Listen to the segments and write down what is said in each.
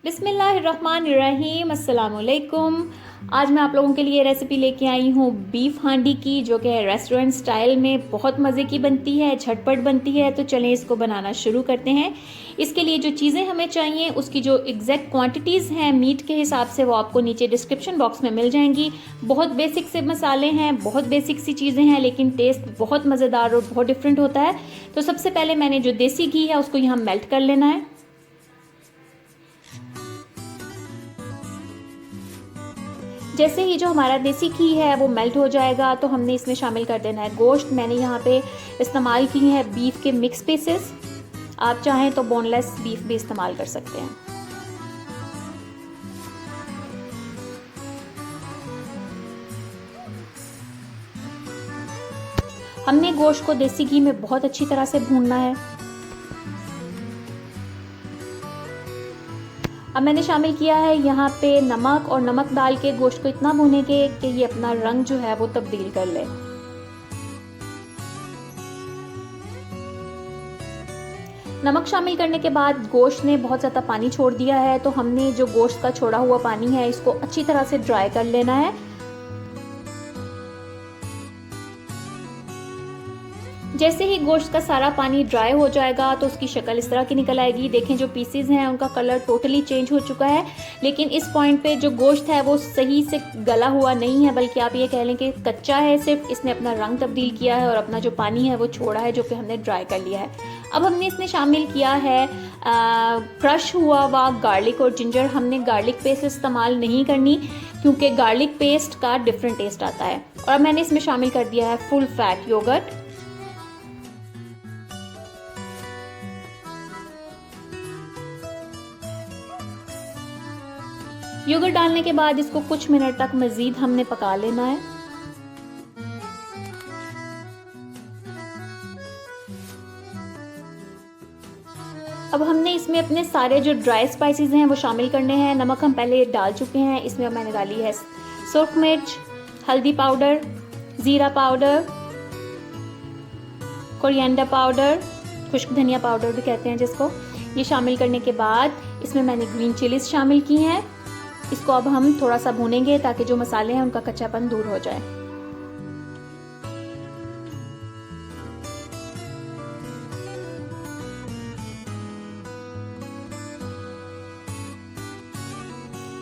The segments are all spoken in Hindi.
बिस्मिल्लाहिर्रहमानिर्रहीम, अस्सलामुअलैकुम। आज मैं आप लोगों के लिए रेसिपी लेके आई हूँ बीफ हांडी की, जो कि रेस्टोरेंट स्टाइल में बहुत मज़े की बनती है, झटपट बनती है। तो चलें इसको बनाना शुरू करते हैं। इसके लिए जो चीज़ें हमें चाहिए, उसकी जो एग्जैक्ट क्वांटिटीज़ हैं मीट के हिसाब से, वो आपको नीचे डिस्क्रिप्शन बॉक्स में मिल जाएंगी। बहुत बेसिक से मसाले हैं, बहुत बेसिक सी चीज़ें हैं, लेकिन टेस्ट बहुत मज़ेदार और बहुत डिफरेंट होता है। तो सबसे पहले मैंने जो देसी घी है उसको यहाँ मेल्ट कर लेना है। जैसे ही जो हमारा देसी घी है वो मेल्ट हो जाएगा, तो हमने इसमें शामिल कर देना है गोश्त। मैंने यहाँ पे इस्तेमाल की है बीफ के मिक्स पीसेस। आप चाहें तो बोनलेस बीफ भी इस्तेमाल कर सकते हैं। हमने गोश्त को देसी घी में बहुत अच्छी तरह से भूनना है। अब मैंने शामिल किया है यहाँ पे नमक, और नमक डाल के गोश्त को इतना भूनेंगे कि ये अपना रंग जो है वो तब्दील कर ले। नमक शामिल करने के बाद गोश्त ने बहुत ज़्यादा पानी छोड़ दिया है, तो हमने जो गोश्त का छोड़ा हुआ पानी है इसको अच्छी तरह से ड्राई कर लेना है। जैसे ही गोश्त का सारा पानी ड्राई हो जाएगा तो उसकी शक्ल इस तरह की निकल आएगी। देखें जो पीसेस हैं उनका कलर टोटली चेंज हो चुका है, लेकिन इस पॉइंट पे जो गोश्त है वो सही से गला हुआ नहीं है, बल्कि आप ये कह लें कि कच्चा है। सिर्फ इसने अपना रंग तब्दील किया है और अपना जो पानी है वो छोड़ा है, जो कि हमने ड्राई कर लिया है। अब हमने इसमें शामिल किया है क्रश हुआ हुआ गार्लिक और जिंजर। हमने गार्लिक पेस्ट इस्तेमाल नहीं करनी, क्योंकि गार्लिक पेस्ट का डिफरेंट टेस्ट आता है। और अब मैंने इसमें शामिल कर दिया है फुल फैट योगर्ट। योगर्ट डालने के बाद इसको कुछ मिनट तक मज़ीद हमने पका लेना है। अब हमने इसमें अपने सारे जो ड्राई स्पाइसेस हैं वो शामिल करने हैं। नमक हम पहले डाल चुके हैं, इसमें मैंने डाली है सुर्ख मिर्च, हल्दी पाउडर, ज़ीरा पाउडर, कोरिएंडर पाउडर, खुश्क धनिया पाउडर भी कहते हैं जिसको। ये शामिल करने के बाद इसमें मैंने ग्रीन चिलीज शामिल की हैं। इसको अब हम थोड़ा सा भूनेंगे ताकि जो मसाले हैं उनका कच्चापन दूर हो जाए।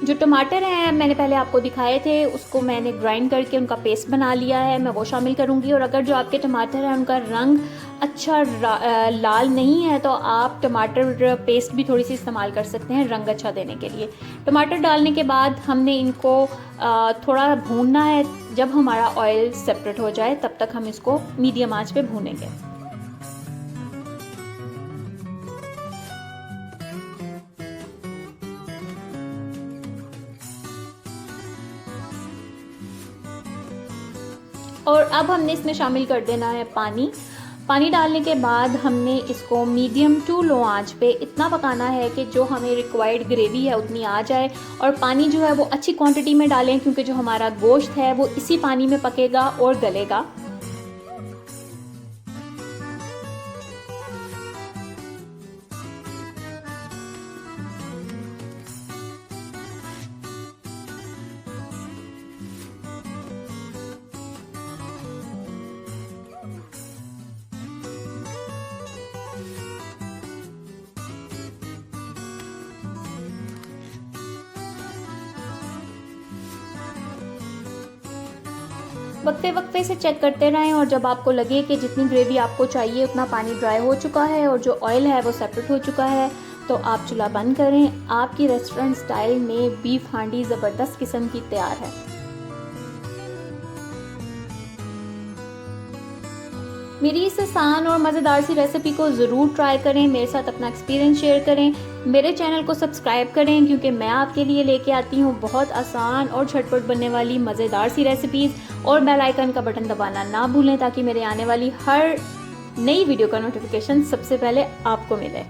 जो टमाटर हैं मैंने पहले आपको दिखाए थे, उसको मैंने ग्राइंड करके उनका पेस्ट बना लिया है, मैं वो शामिल करूंगी। और अगर जो आपके टमाटर हैं उनका रंग अच्छा लाल नहीं है, तो आप टमाटर पेस्ट भी थोड़ी सी इस्तेमाल कर सकते हैं रंग अच्छा देने के लिए। टमाटर डालने के बाद हमने इनको थोड़ा भूनना है। जब हमारा ऑयल सेपरेट हो जाए तब तक हम इसको मीडियम आंच पे भूनेंगे। और अब हमने इसमें शामिल कर देना है पानी। पानी डालने के बाद हमने इसको मीडियम टू लो आंच पे इतना पकाना है कि जो हमें रिक्वायर्ड ग्रेवी है उतनी आ जाए। और पानी जो है वो अच्छी क्वांटिटी में डालें, क्योंकि जो हमारा गोश्त है वो इसी पानी में पकेगा और गलेगा। वक्फे वक्फे से चेक करते रहें, और जब आपको लगे कि जितनी ग्रेवी आपको चाहिए उतना पानी ड्राई हो चुका है और जो ऑयल है वो सेपरेट हो चुका है, तो आप चूल्हा बंद करें। आपकी रेस्टोरेंट स्टाइल में बीफ हांडी ज़बरदस्त किस्म की तैयार है। मेरी इस आसान और मज़ेदार सी रेसिपी को ज़रूर ट्राई करें, मेरे साथ अपना एक्सपीरियंस शेयर करें, मेरे चैनल को सब्सक्राइब करें, क्योंकि मैं आपके लिए लेके आती हूँ बहुत आसान और झटपट बनने वाली मज़ेदार सी रेसिपीज़। और बेल आइकन का बटन दबाना ना भूलें, ताकि मेरे आने वाली हर नई वीडियो का नोटिफिकेशन सबसे पहले आपको मिले।